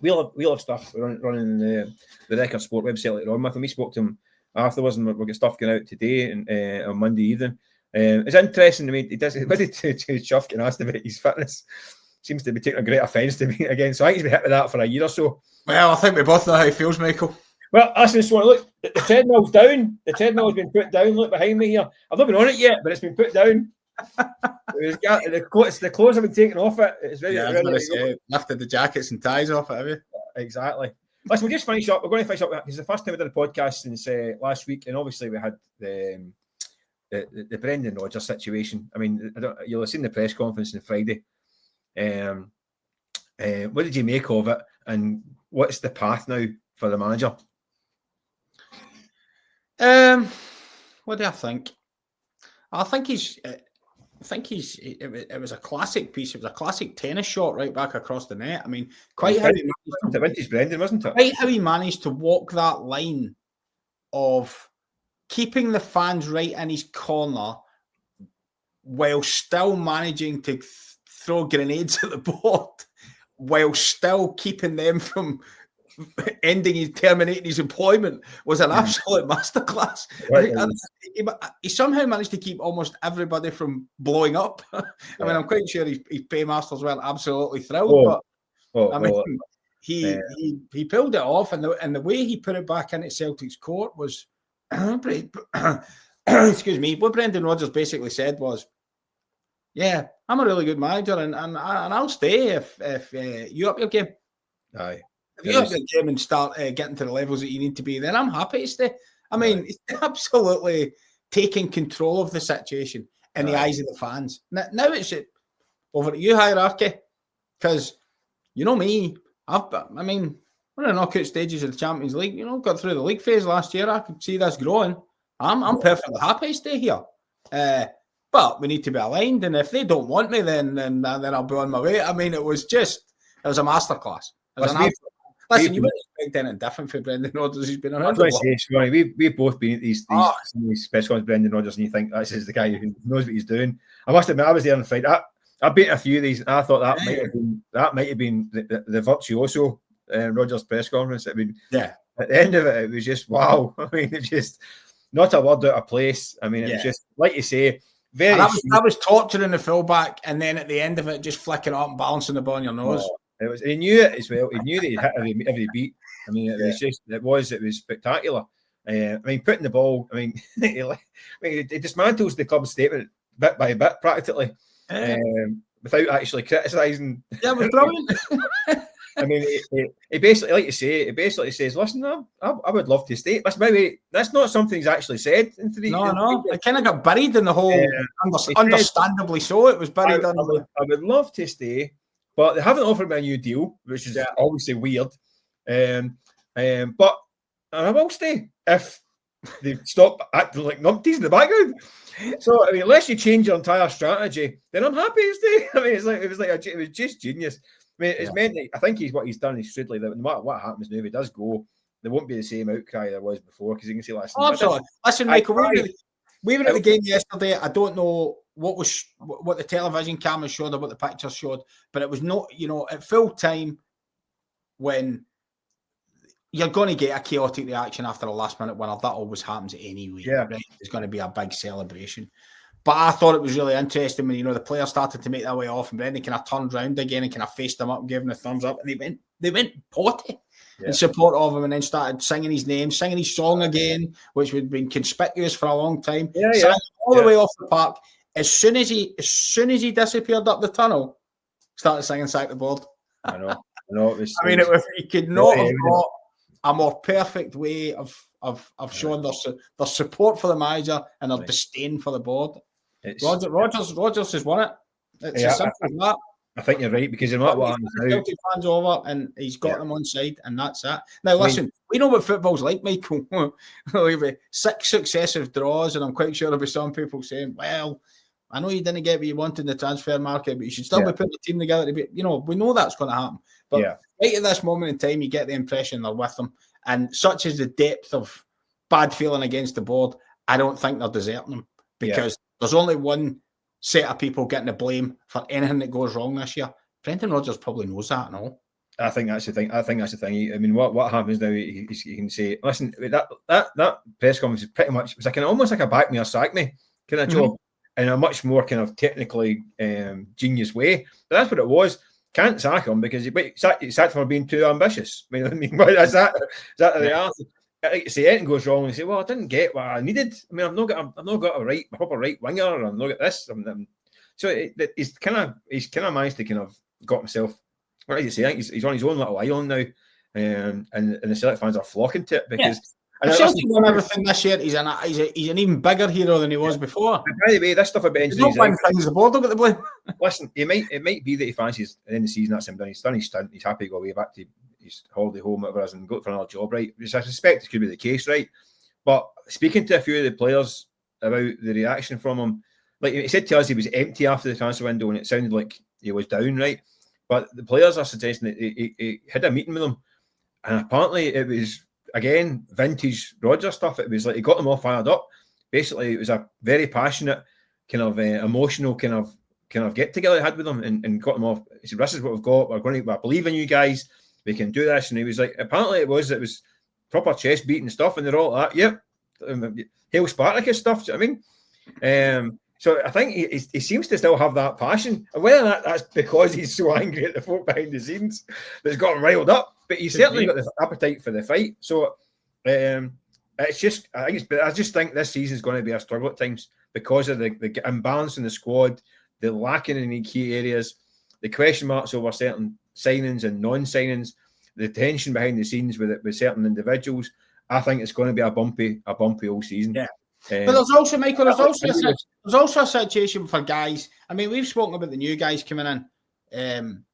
We'll have stuff running the Record Sport website later on with him. We spoke to him afterwards, and we'll get stuff going out today and on Monday evening. It's interesting to me. He does to Chuff getting asked about his fitness. Seems to be taking a great offence to me again. So I think he's been hit with that for a year or so. Well, I think we both know how he feels, Michael. Well, listen, Swan, look, the treadmill's down. The treadmill's been put down. Look behind me here. I've not been on it yet, but it's been put down. The clothes have been taken off it. It's lifted the jackets and ties off it, have you? Exactly. Listen, we'll just finish up. We're going to finish up. It's the first time we did a podcast since last week, and obviously we had the Brendan Rodgers situation. I mean, you'll have seen the press conference on Friday. What did you make of it, and what's the path now for the manager? What do I think? I think it was a classic piece. It was a classic tennis shot right back across the net. I mean, vintage Brendan, wasn't it? Quite how he managed to walk that line of keeping the fans right in his corner while still managing to throw grenades at the board, while still keeping them from terminating his employment, was an absolute masterclass. Right. He somehow managed to keep almost everybody from blowing up. I mean, I'm quite sure his paymasters weren't absolutely thrilled, he pulled it off, and the way he put it back into Celtic's court was, excuse me, what Brendan Rodgers basically said was, yeah, I'm a really good manager, and I'll stay if you up your game. Aye. If you up your game and start getting to the levels that you need to be, then I'm happy to stay. I mean, it's absolutely taking control of the situation in the eyes of the fans. Now it's over to you, hierarchy, because you know me, I mean, we're in the knockout stages of the Champions League. You know, got through the league phase last year. I could see this growing. I'm perfectly happy to stay here. But we need to be aligned, and if they don't want me, then I'll be on my way. I mean, it was a masterclass. Listen, you wouldn't expect anything different for Brendan Rodgers. He's been around. We've both been at these special ones, Brendan Rodgers, and you think this is the guy who knows what he's doing. I must admit, I was there on Friday. I beat a few of these, and I thought that might have been the virtuoso Rodgers press conference. I mean, at the end of it, it was just wow. I mean, it's just not a word out of place. I mean, it was just like you say. I was torturing the fullback, and then at the end of it, just flicking up and balancing the ball on your nose. He knew it as well. He knew that he'd hit every beat. I mean, it was spectacular. I mean, putting the ball. I mean, he dismantles the club's statement bit by bit, practically, without actually criticising. Yeah, it was brilliant. I mean, he basically, like you say, he basically says, "Listen, I would love to stay." Maybe that's not something he's actually said. No, it kind of got buried in the whole. Understandably so, it was buried. I would love to stay, but they haven't offered me a new deal, which is obviously weird. But I will stay if they stop acting like numpties in the background. So I mean, unless you change your entire strategy, then I'm happy to stay. I mean, it was just genius. I mean, it's meant that I think what he's done is strictly that no matter what happens now, if he does go, there won't be the same outcry there was before, because you can see listen, Michael, we were at the game yesterday. I don't know what the television cameras showed or what the pictures showed, but it was not, at full time when you're going to get a chaotic reaction after a last minute winner. That always happens anyway. Yeah. Right? There's going to be a big celebration. But I thought it was really interesting when, the players started to make their way off, and Brendan kind of turned round again and kind of faced them up and gave them a thumbs up, and they went potty in support of him, and then started singing his name, singing his song again, which had been conspicuous for a long time. All the way off the park. As soon as he disappeared up the tunnel, started singing "Sack the Board." I know. He could not have got a more perfect way of showing their support for the manager and their disdain for the board. Rodgers has won it. It's as simple as that. I think you're right, because in what happens now, Celtic fans over, and he's got them on side, and that's it. Now, listen, we know what football's like, Michael. There'll be 6 successive draws, and I'm quite sure there'll be some people saying, "Well, I know you didn't get what you wanted in the transfer market, but you should still be putting the team together to be." We know that's going to happen. But right at this moment in time, you get the impression they're with them, and such is the depth of bad feeling against the board. I don't think they're deserting them, because there's only one set of people getting the blame for anything that goes wrong this year. Brendan Rodgers probably knows that and all. I think that's the thing. I mean, what happens now? He can say, "Listen, that press conference is pretty much, it was like almost like a back me or sack me kind of job, in a much more kind of technically genius way." But that's what it was. Can't sack him because he sacked for being too ambitious. I mean, is that the reality? Like you say, anything goes wrong, and you say, "Well, I didn't get what I needed. I mean, I've not got a proper right winger. I've not got this." So he's kind of managed to kind of got himself. What do you say? I think he's on his own little island now, and the Celtic fans are flocking to it because. If Celtic won everything this year, he's an even bigger hero than he was before. By the way, this stuff about injuries. The board will get the blame. Listen, it might be that he fancies at the end of the season that's him done. He's done his stint. He's happy to go away back to his holiday home, whatever it is, and go for another job, right? Which I suspect it could be the case, right? But speaking to a few of the players about the reaction from him, like he said to us, he was empty after the transfer window, and it sounded like he was down, right? But the players are suggesting that he had a meeting with them, and apparently it was, again, vintage Rodgers stuff. It was like he got them all fired up. Basically, it was a very passionate, kind of emotional kind of get together he had with them, and got them off. He said, "This is what we've got. I believe in you guys. We can do this." And he was like, apparently it was proper chest beating stuff, and they're all like, "Yep, Hail Spartacus stuff." Do you know what I mean? So I think he seems to still have that passion, and whether that's because he's so angry at the folk behind the scenes that's got him riled up, but he's certainly got the appetite for the fight. So it's just, I just think this season is going to be a struggle at times because of the imbalance in the squad, the lacking in key areas, the question marks over certain signings and non-signings, the tension behind the scenes with certain individuals. I think it's going to be a bumpy all season. Yeah. But there's also, Michael, there's also a situation for guys. I mean, we've spoken about the new guys coming in, and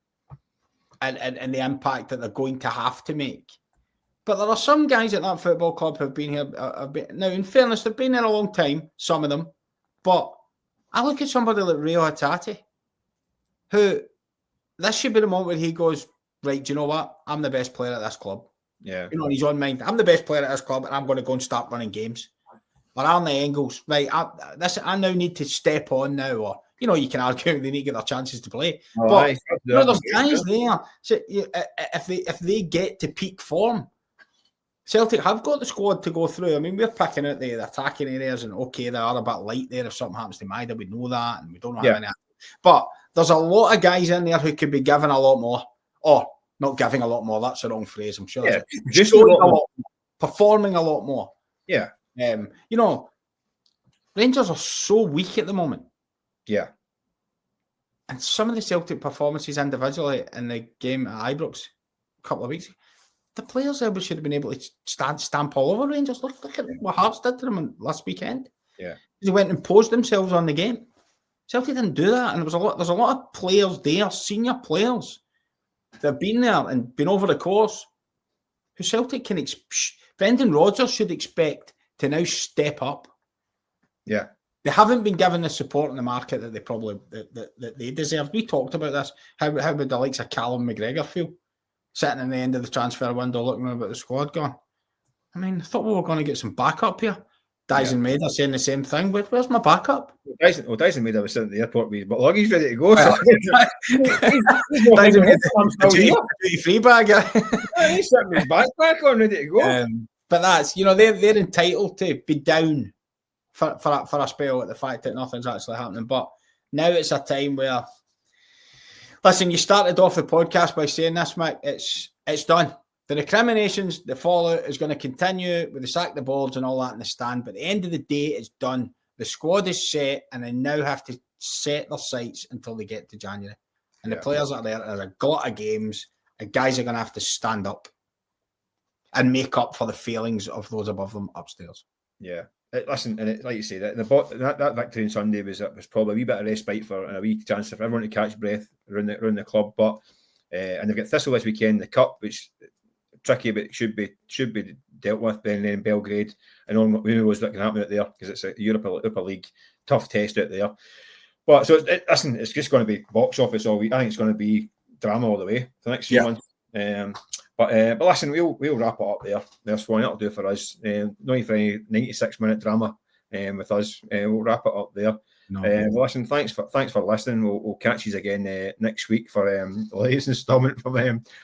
the impact that they're going to have to make. But there are some guys at that football club who have been here. Now, in fairness, they've been there a long time, some of them. But I look at somebody like Rio Hatate, who this should be the moment where he goes, right, do you know what? I'm the best player at this club. Yeah. You know, in his own mind, I'm the best player at this club, and I'm going to go and start running games. Or Arne Engels, right? I now need to step on now, or you know, you can argue they need to get their chances to play. Oh, but you know, there's guys there. So if they get to peak form, Celtic have got the squad to go through. I mean, we're picking out the attacking areas, and okay, they are a bit light there. If something happens to Maida, we know that, and we don't know how many. But there's a lot of guys in there who could be given a lot more, or not giving a lot more. That's the wrong phrase, I'm sure. Yeah, just a lot more, performing a lot more. Yeah. You know, Rangers are so weak at the moment. Yeah. And some of the Celtic performances individually in the game at Ibrox a couple of weeks ago, the players there should have been able to stamp all over Rangers. Look at what Hearts did to them last weekend. Yeah. They went and posed themselves on the game. Celtic didn't do that. And there's a lot of players there, senior players, that have been there and been over the course, who Celtic can Brendan Rodgers should expect to now step up. Yeah. They haven't been given the support in the market that they probably that they deserve. We talked about this. How would the likes of Callum McGregor feel sitting in the end of the transfer window looking about the squad going, I mean, I thought we were going to get some backup here. Dyson Maida saying the same thing, but where's my backup? Dyson Maida was sitting at the airport with his luggage ready to go. So Dyson Maida, free bag. He's sitting with his backpack on ready to go. But that's, you know, they're entitled to be down for a spell at the fact that nothing's actually happening. But now it's a time where, listen, you started off the podcast by saying this, Mick, it's done. The recriminations, the fallout is going to continue with the sack the boards and all that in the stand. But at the end of the day, it's done. The squad is set, and they now have to set their sights until they get to January. And the players are there. There's a glut of games, and guys are going to have to stand up and make up for the failings of those above them upstairs. Yeah. Listen, and like you say, that victory on Sunday was probably a wee bit of respite and a wee chance for everyone to catch breath around the club. But and they've got Thistle this weekend, the cup, which tricky, but should be dealt with. Then in Belgrade, and who knows what can happen out there because it's a Europa League tough test out there. But so listen, it's just going to be box office all week. I think it's going to be drama all the way for the next few months. But listen, we'll wrap it up there. There's Swan, that'll do for us. Not even for any 96-minute drama with us. We'll wrap it up there. Listen, thanks for listening. We'll catch you again next week for the latest instalment from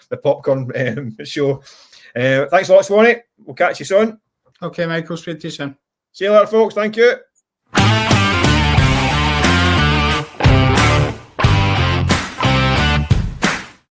the Popcorn show. Thanks a lot, Swanee. We'll catch you soon. Okay, Michael. Speak to you soon. See you later, folks. Thank you.